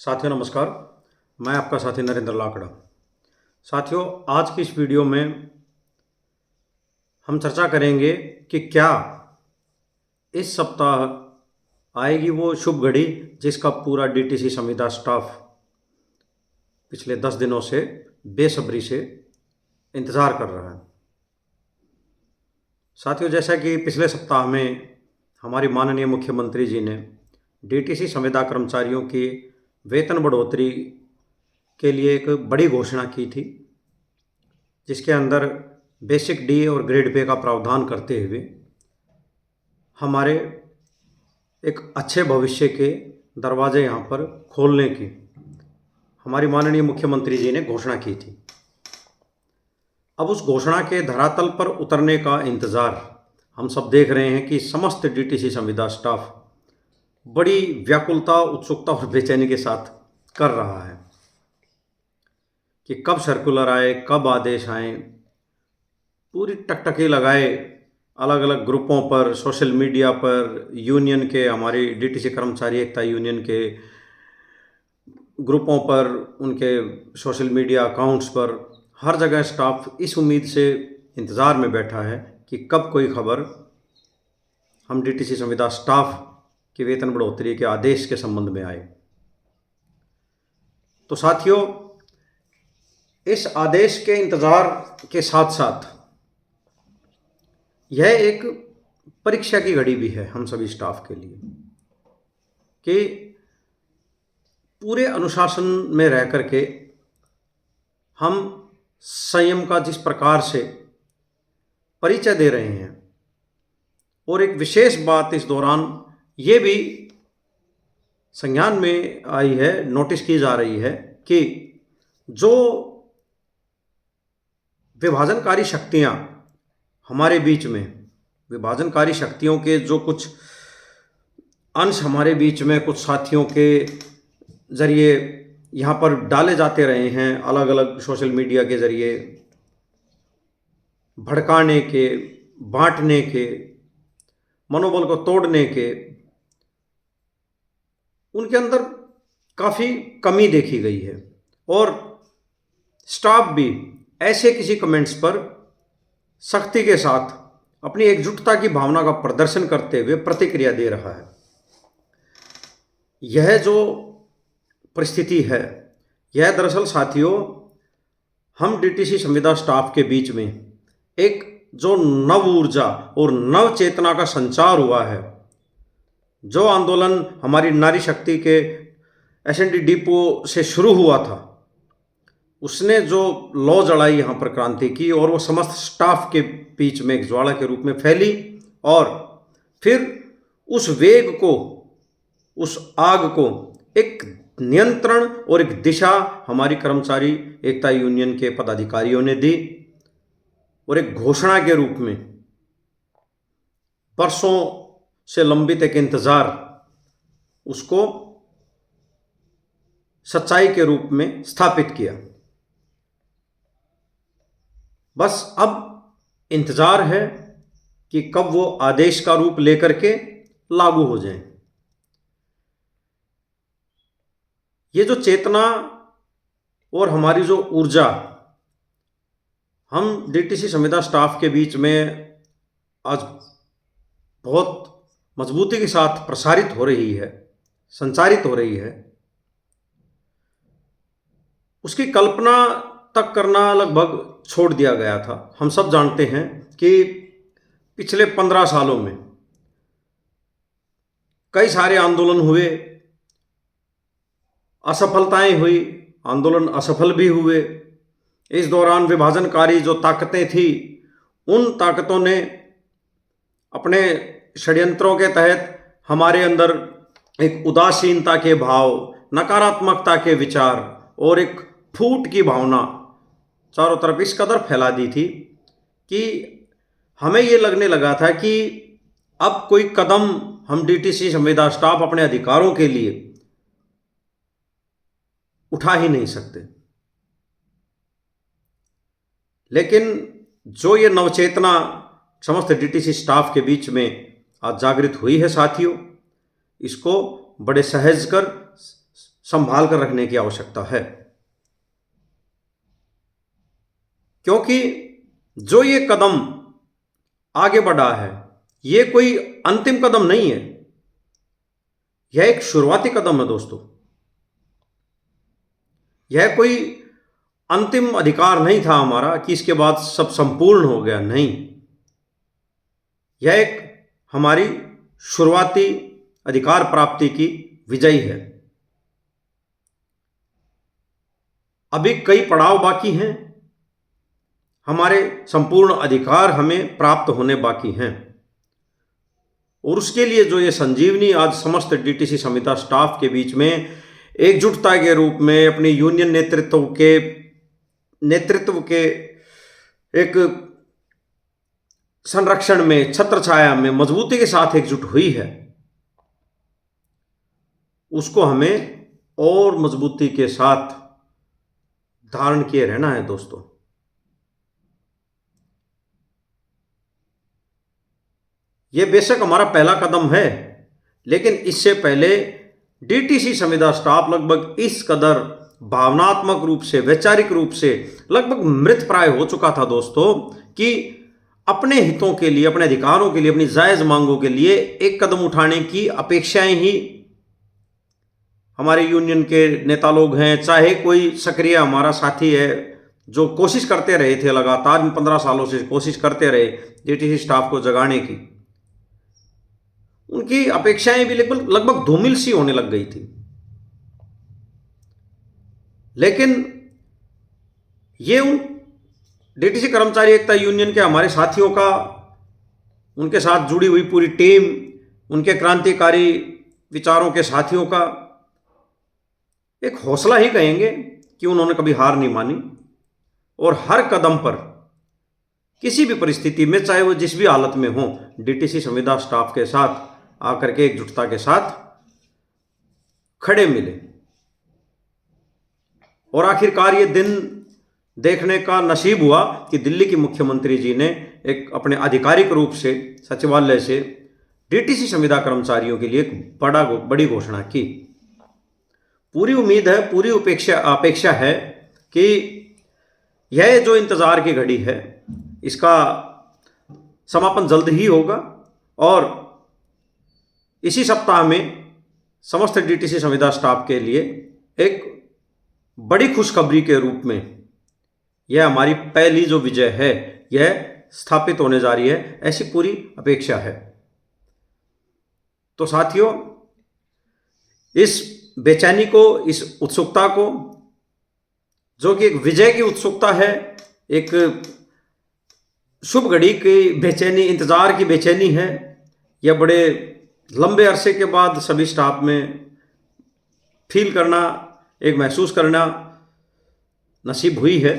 साथियों नमस्कार। मैं आपका साथी नरेंद्र लाकड़ा। साथियों, आज की इस वीडियो में हम चर्चा करेंगे कि क्या इस सप्ताह आएगी वो शुभ घड़ी जिसका पूरा डीटीसी संविदा स्टाफ पिछले 10 दिनों से बेसब्री से इंतज़ार कर रहा है। साथियों, जैसा कि पिछले सप्ताह में हमारी माननीय मुख्यमंत्री जी ने डीटीसी संविदा कर्मचारियों की वेतन बढ़ोतरी के लिए एक बड़ी घोषणा की थी, जिसके अंदर बेसिक डी और ग्रेड पे का प्रावधान करते हुए हमारे एक अच्छे भविष्य के दरवाजे यहाँ पर खोलने की हमारी माननीय मुख्यमंत्री जी ने घोषणा की थी। अब उस घोषणा के धरातल पर उतरने का इंतज़ार हम सब देख रहे हैं कि समस्त डीटीसी संविदा स्टाफ बड़ी व्याकुलता, उत्सुकता और बेचैनी के साथ कर रहा है कि कब सर्कुलर आए, कब आदेश आए। पूरी टकटकी लगाए अलग अलग ग्रुपों पर, सोशल मीडिया पर, यूनियन के, हमारी डीटीसी कर्मचारी एकता यूनियन के ग्रुपों पर, उनके सोशल मीडिया अकाउंट्स पर, हर जगह स्टाफ इस उम्मीद से इंतज़ार में बैठा है कि कब कोई खबर हम डीटीसी संविदा स्टाफ की वेतन बढ़ोतरी के आदेश के संबंध में आए। तो साथियों, इस आदेश के इंतज़ार के साथ साथ यह एक परीक्षा की घड़ी भी है हम सभी स्टाफ के लिए कि पूरे अनुशासन में रह करके हम संयम का जिस प्रकार से परिचय दे रहे हैं, और एक विशेष बात इस दौरान ये भी संज्ञान में आई है, नोटिस की जा रही है कि जो विभाजनकारी शक्तियां हमारे बीच में, विभाजनकारी शक्तियों के जो कुछ अंश हमारे बीच में कुछ साथियों के ज़रिए यहाँ पर डाले जाते रहे हैं, अलग अलग सोशल मीडिया के ज़रिए भड़काने के, बांटने के, मनोबल को तोड़ने के, उनके अंदर काफ़ी कमी देखी गई है। और स्टाफ भी ऐसे किसी कमेंट्स पर सख्ती के साथ अपनी एकजुटता की भावना का प्रदर्शन करते हुए प्रतिक्रिया दे रहा है। यह जो परिस्थिति है, यह दरअसल साथियों हम डीटीसी संविदा स्टाफ के बीच में एक जो नव ऊर्जा और नव चेतना का संचार हुआ है, जो आंदोलन हमारी नारी शक्ति के एसएनडी डिपो से शुरू हुआ था, उसने जो लौ जलाई यहाँ पर क्रांति की, और वो समस्त स्टाफ के बीच में एक ज्वाला के रूप में फैली, और फिर उस वेग को, उस आग को एक नियंत्रण और एक दिशा हमारी कर्मचारी एकता यूनियन के पदाधिकारियों ने दी, और एक घोषणा के रूप में बरसों से लंबित एक इंतज़ार, उसको सच्चाई के रूप में स्थापित किया। बस अब इंतज़ार है कि कब वो आदेश का रूप लेकर के लागू हो जाए। ये जो चेतना और हमारी जो ऊर्जा हम डीटीसी संविदा स्टाफ के बीच में आज बहुत मजबूती के साथ प्रसारित हो रही है, संचारित हो रही है, उसकी कल्पना तक करना लगभग छोड़ दिया गया था। हम सब जानते हैं कि पिछले 15 सालों में कई सारे आंदोलन हुए, असफलताएं हुई, आंदोलन असफल भी हुए। इस दौरान विभाजनकारी जो ताकतें थी, उन ताकतों ने अपने षड्यंत्रों के तहत हमारे अंदर एक उदासीनता के भाव, नकारात्मकता के विचार और एक फूट की भावना चारों तरफ इस कदर फैला दी थी कि हमें ये लगने लगा था कि अब कोई कदम हम डीटीसी संविदा स्टाफ अपने अधिकारों के लिए उठा ही नहीं सकते। लेकिन जो ये नवचेतना समस्त डीटीसी स्टाफ के बीच में आज जागृत हुई है साथियों, इसको बड़े सहज कर संभाल कर रखने की आवश्यकता है, क्योंकि जो ये कदम आगे बढ़ा है ये कोई अंतिम कदम नहीं है, यह एक शुरुआती कदम है दोस्तों। यह कोई अंतिम अधिकार नहीं था हमारा कि इसके बाद सब संपूर्ण हो गया, नहीं। यह एक हमारी शुरुआती अधिकार प्राप्ति की विजय है। अभी कई पड़ाव बाकी हैं, हमारे संपूर्ण अधिकार हमें प्राप्त होने बाकी हैं, और उसके लिए जो ये संजीवनी आज समस्त डीटीसी संविदा स्टाफ के बीच में एकजुटता के रूप में अपनी यूनियन नेतृत्व के एक संरक्षण में, छत्र छाया में मजबूती के साथ एकजुट हुई है, उसको हमें और मजबूती के साथ धारण किए रहना है दोस्तों। यह बेशक हमारा पहला कदम है, लेकिन इससे पहले डीटीसी संविदा स्टाफ लगभग इस कदर भावनात्मक रूप से, वैचारिक रूप से लगभग मृत प्राय हो चुका था दोस्तों, कि अपने हितों के लिए, अपने अधिकारों के लिए, अपनी जायज मांगों के लिए एक कदम उठाने की अपेक्षाएं ही हमारे यूनियन के नेता लोग हैं, चाहे कोई सक्रिय हमारा साथी है जो कोशिश करते रहे थे, लगातार 15 सालों से कोशिश करते रहे डीटीसी स्टाफ को जगाने की, उनकी अपेक्षाएं भी लगभग धूमिल सी होने लग गई थी। लेकिन ये उन डीटीसी कर्मचारी एकता यूनियन के हमारे साथियों का, उनके साथ जुड़ी हुई पूरी टीम, उनके क्रांतिकारी विचारों के साथियों का एक हौसला ही कहेंगे कि उन्होंने कभी हार नहीं मानी, और हर कदम पर, किसी भी परिस्थिति में, चाहे वो जिस भी हालत में हो, डीटीसी संविदा स्टाफ के साथ आकर के एकजुटता के साथ खड़े मिले। और आखिरकार ये दिन देखने का नसीब हुआ कि दिल्ली की मुख्यमंत्री जी ने एक अपने आधिकारिक रूप से सचिवालय से डीटीसी संविदा कर्मचारियों के लिए एक बड़ी घोषणा की। पूरी उम्मीद है, पूरी अपेक्षा है कि यह जो इंतजार की घड़ी है इसका समापन जल्द ही होगा, और इसी सप्ताह में समस्त डीटीसी संविदा स्टाफ के लिए एक बड़ी खुशखबरी के रूप में यह हमारी पहली जो विजय है यह स्थापित होने जा रही है, ऐसी पूरी अपेक्षा है। तो साथियों, इस बेचैनी को, इस उत्सुकता को, जो कि एक विजय की उत्सुकता है, एक शुभ घड़ी की बेचैनी, इंतजार की बेचैनी है, यह बड़े लंबे अरसे के बाद सभी स्टाफ में फील करना, एक महसूस करना नसीब हुई है।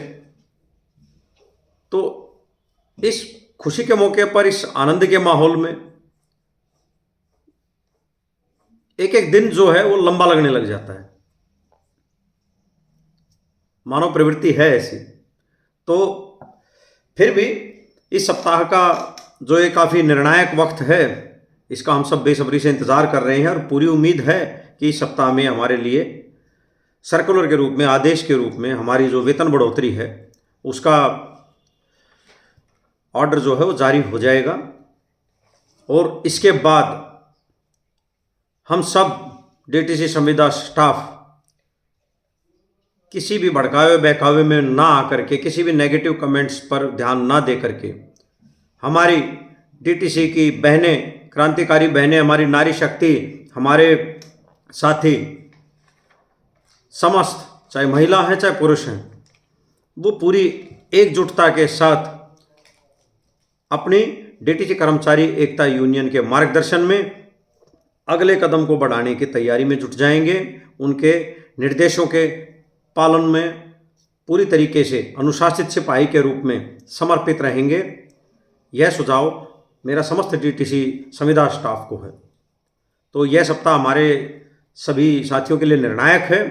तो इस खुशी के मौके पर, इस आनंद के माहौल में एक एक दिन जो है वो लंबा लगने लग जाता है। मानव प्रवृत्ति है ऐसी। तो फिर भी इस सप्ताह का जो ये काफ़ी निर्णायक वक्त है, इसका हम सब बेसब्री से इंतज़ार कर रहे हैं, और पूरी उम्मीद है कि इस सप्ताह में हमारे लिए सर्कुलर के रूप में, आदेश के रूप में हमारी जो वेतन बढ़ोतरी है उसका ऑर्डर जो है वो जारी हो जाएगा। और इसके बाद हम सब डीटीसी संविदा स्टाफ किसी भी भड़कावे बहकावे में ना आकर के, किसी भी नेगेटिव कमेंट्स पर ध्यान ना दे करके, हमारी डीटीसी की बहनें, क्रांतिकारी बहनें, हमारी नारी शक्ति, हमारे साथी समस्त, चाहे महिला हैं चाहे पुरुष हैं, वो पूरी एकजुटता के साथ अपनी डीटीसी कर्मचारी एकता यूनियन के मार्गदर्शन में अगले कदम को बढ़ाने की तैयारी में जुट जाएंगे। उनके निर्देशों के पालन में पूरी तरीके से अनुशासित सिपाही के रूप में समर्पित रहेंगे। यह सुझाव मेरा समस्त डीटीसी संविदा स्टाफ को है। तो यह सप्ताह हमारे सभी साथियों के लिए निर्णायक है।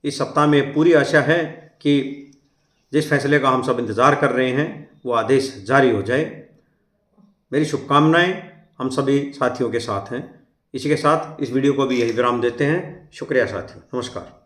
इस सप्ताह में पूरी आशा है कि जिस फैसले का हम सब इंतज़ार कर रहे हैं वो आदेश जारी हो जाए। मेरी शुभकामनाएं हम सभी साथियों के साथ हैं। इसी के साथ इस वीडियो को भी यही विराम देते हैं। शुक्रिया साथियों, नमस्कार।